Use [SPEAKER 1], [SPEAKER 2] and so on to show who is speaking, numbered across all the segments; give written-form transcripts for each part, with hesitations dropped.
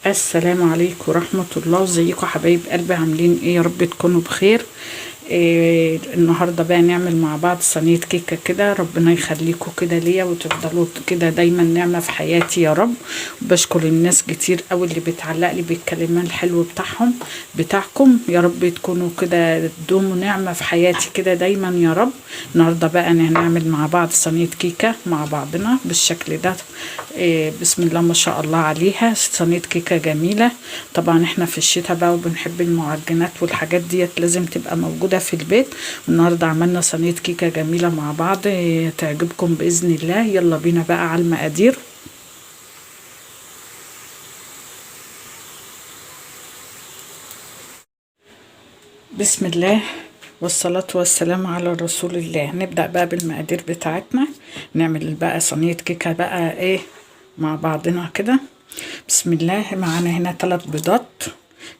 [SPEAKER 1] السلام عليكم ورحمة الله. ازيكم حبايب قلبي؟ عاملين ايه؟ يا رب تكونوا بخير. النهاردة بقى نعمل مع بعض صينية كيكة كده. ربنا يخليكم كده ليا وتفضلوا كده دايما نعمة في حياتي يا رب. بشكر الناس كتير قوي اللي بتعلق لي بالكلام الحلو بتاعكم. يا رب تكونوا كده تدوموا نعمة في حياتي كده دايما يا رب. النهاردة بقى هنعمل مع بعض صينية كيكة مع بعضنا بالشكل ده. بسم الله ما شاء الله عليها، صينية كيكة جميلة. طبعا احنا في الشتاء بقى وبنحب المعجنات والحاجات ديت لازم تبقى موجودة في البيت. النهاردة عملنا صينية كيكة جميلة مع بعض تعجبكم بإذن الله. يلا بينا بقى على المقادير. بسم الله والصلاة والسلام على رسول الله. نبدأ بقى بالمقادير بتاعتنا. نعمل بقى صينية كيكة بقى ايه مع بعضنا كده. بسم الله. معانا هنا 3 بيضات،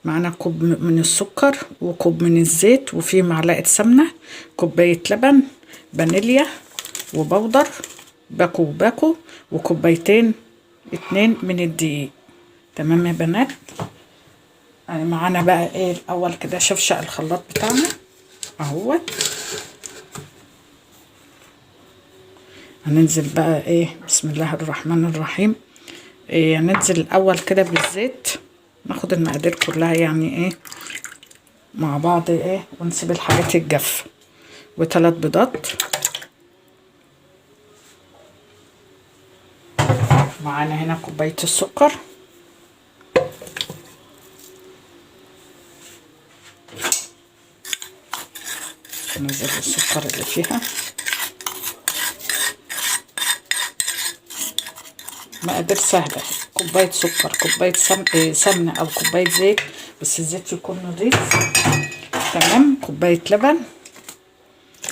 [SPEAKER 1] معانا كوب من السكر وكوب من الزيت وفي معلقة سمنة، كوباية لبن، فانيليا وبودر باكو وكوبايتين 2 من الدقيق. تمام يا بنات. معانا بقى ايه الاول كده شفشق الخلاط بتاعنا اهوت. هننزل بقى ايه بسم الله الرحمن الرحيم. هننزل الاول كده بالزيت، ناخد المقادير كلها يعني ايه مع بعض ايه ونسيب الحاجات الجافه. و3 بيضات، معانا هنا كوبايه السكر، ننزل السكر اللي فيها. مقادير سهله، كوبايه سكر، كوبايه سمنه او كوبايه زيت، بس الزيت يكون نضيف. تمام. كوبايه لبن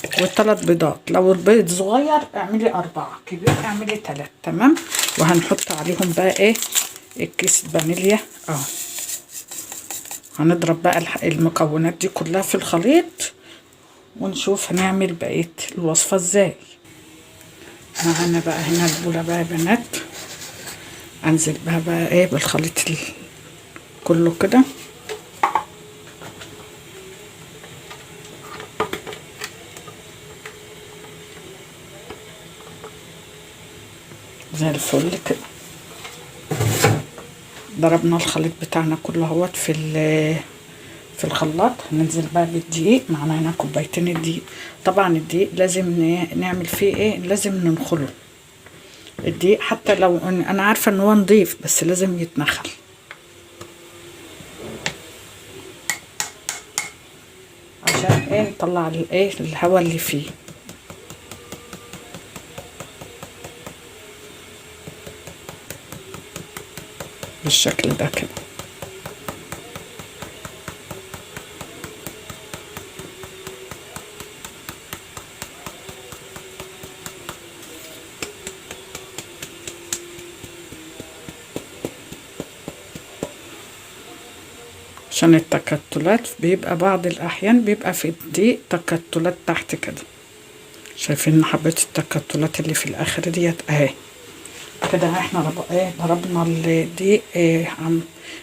[SPEAKER 1] و3 بيضات. لو البيض صغير اعملي 4، كبير اعملي 3. تمام. وهنحط عليهم بقى ايه الكيس فانيليا اهو. هنضرب بقى المكونات دي كلها في الخليط ونشوف هنعمل بقية الوصفة ازاي. معانا بقى هنا البولة بقى يا بنات، انزل بقى ايه بالخليط كله كده زي الفل كده. ضربنا الخليط بتاعنا كله اهوت في الخلاط. هننزل بقى بالدقيق. معانا هنا كوبايتين الدقيق. طبعا الدقيق لازم نعمل فيه ايه، لازم ننخله الدقيق، حتى لو انا عارفه ان هو نضيف بس لازم يتنخل عشان ايه نطلع الايه الهواء اللي فيه بالشكل ده كده. عشان التكتلات بيبقى بعض الاحيان بيبقى في الدقيق تكتلات تحت كده. شايفين حبة التكتلات اللي في الاخر ديت اهي كده. احنا ضربنا الدقيق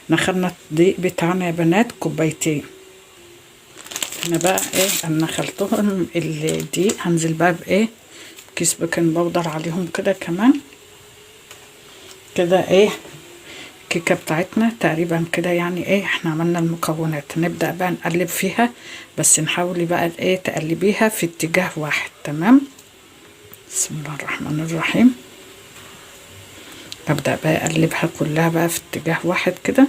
[SPEAKER 1] نخلنا الدقيق بتاعنا يا بنات كوبايتين. هنا بقى ايه انا خلطهم الدقيق. هنزل بقى بايه كيس بيكنج باودر عليهم كده كمان كده. ايه الكيكه بتاعتنا تقريبا كده يعني ايه احنا عملنا المكونات. نبدا بقى نقلب فيها، بس نحاولي بقى ايه تقلبيها في اتجاه واحد. تمام. بسم الله الرحمن الرحيم. ابدا بقى اقلبها كلها بقى في اتجاه واحد كده.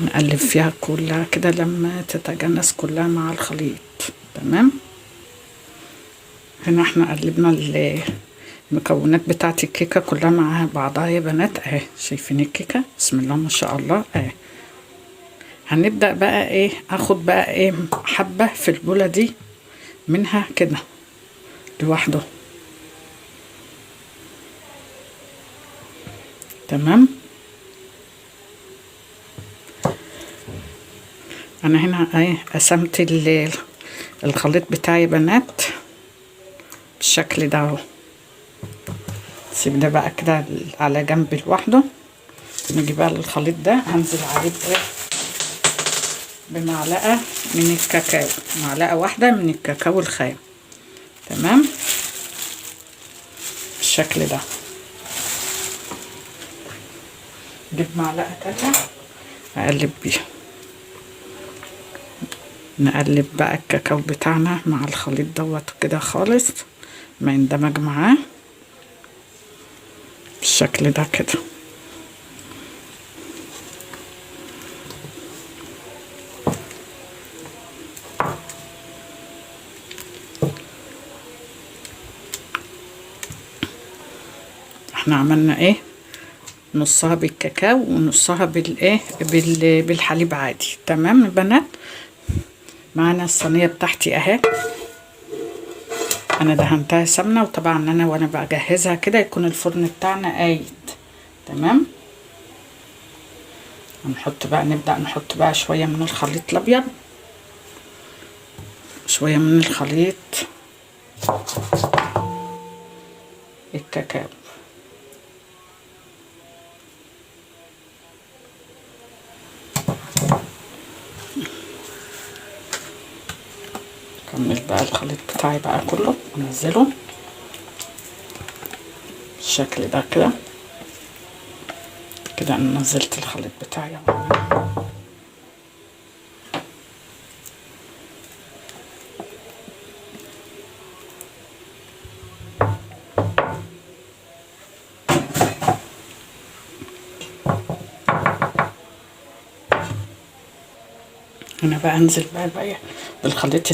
[SPEAKER 1] نقلب فيها كلها كده لما تتجانس كلها مع الخليط. تمام. هنا احنا قلبنا المكونات بتاعت الكيكه كلها مع بعضها يا بنات اهي. شايفين الكيكه بسم الله ما شاء الله اهي. هنبدا بقى ايه اخد بقى ايه حبه في البوله دي منها كده لوحده تمام. انا هنا ايه قسمت الخليط بتاعي يا بنات بالشكل ده اهو. سيب ده بقى كده على جنب لوحده. نيجي بقى للخليط ده هنزل عليه بايه، بمعلقه من الكاكاو، معلقه واحده من الكاكاو الخام. تمام بالشكل ده. جيب معلقه تانية اقلب بيها. نقلب بقى الكاكاو بتاعنا مع الخليط دوت كده خالص ما يندمج معاه بالشكل ده كده. احنا عملنا ايه، نصها بالكاكاو ونصها بالايه بالحليب عادي. تمام يا بنات. معانا الصينيه بتاعتي اهي، انا دهنتها سمنه، وطبعا انا وانا بجهزها كده يكون الفرن بتاعنا قايد. تمام. نبدا نحط بقى شويه من الخليط الابيض، شويه من الخليط الكاكاو. كمل بقى الخليط بتاعي بقى كله انزله بالشكل ده كده. كده انا نزلت الخليط بتاعي هنا بقى. انزل بقى بالخليط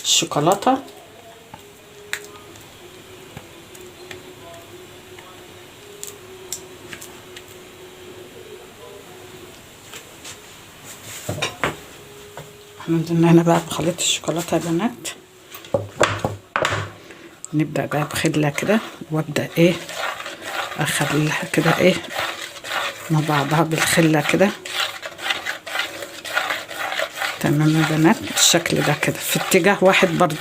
[SPEAKER 1] الشوكولاته. احنا نزلنا هنا بقى بخليط الشوكولاته يا بنات. نبدا بقى بخله كده، وابدا ايه اخليها كده ايه مع بعضها بالخله كده. تمام يا بنات بالشكل ده كده في اتجاه واحد برضو.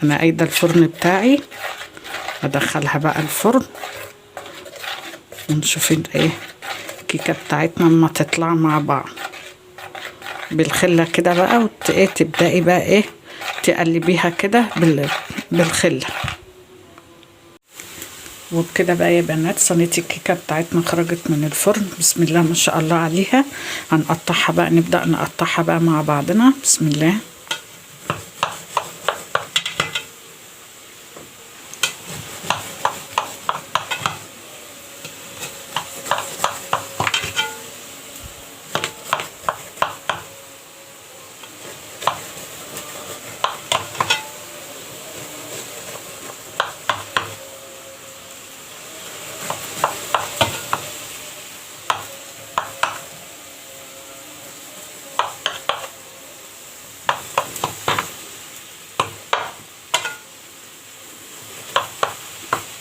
[SPEAKER 1] انا قايده الفرن بتاعي، ادخلها بقى الفرن ونشوف ايه الكيكه بتاعتنا اما تطلع مع بعض بالخله كده بقى. تبداي بقى ايه تقلبيها كده بالخله. وبكده بقى يا بنات صينيه الكيكه بتاعتنا خرجت من الفرن. بسم الله ما شاء الله عليها. هنقطعها بقى، نبدا نقطعها بقى مع بعضنا. بسم الله.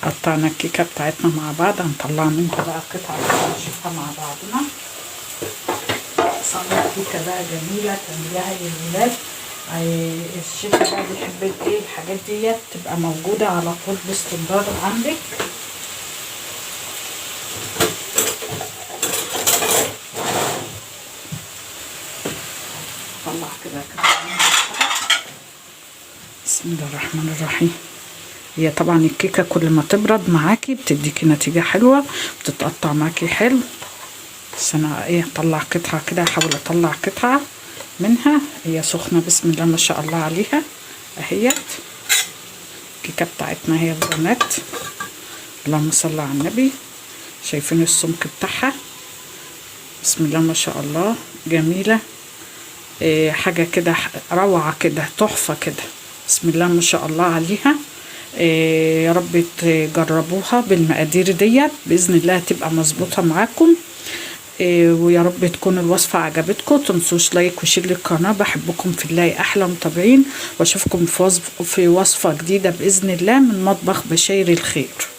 [SPEAKER 1] قطعنا الكيكه بتاعتنا مع بعض، هنطلع منها بقى قطعه نشوفها مع بعضنا. صينيه كيكه بقى جميله تعمليها للولاد. الشتا بقى بيحب ايه الحاجات ديت تبقى موجوده على طول باستمرار عندك. طلع كده بسم الله الرحمن الرحيم. هي طبعا الكيكه كل ما تبرد معاكي بتديكي نتيجه حلوه، بتتقطع معاكي حلو. بس انا ايه اطلع قطعه كده، احاول اطلع قطعه منها. هي سخنه بسم الله ما شاء الله عليها اهيت. الكيكه بتاعتنا هي البنات اللهم صل على النبي. شايفين السمك بتاعها بسم الله ما شاء الله جميله. حاجه كده روعه كده تحفه كده بسم الله ما شاء الله عليها. يا رب تجربوها بالمقادير ديت باذن الله تبقى مظبوطه معاكم. ويا رب تكون الوصفة عجبتكم. تنسوش لايك وشير للقناة. بحبكم في الله أحلى متابعين، واشوفكم في وصفة جديدة بإذن الله من مطبخ بشاير الخير.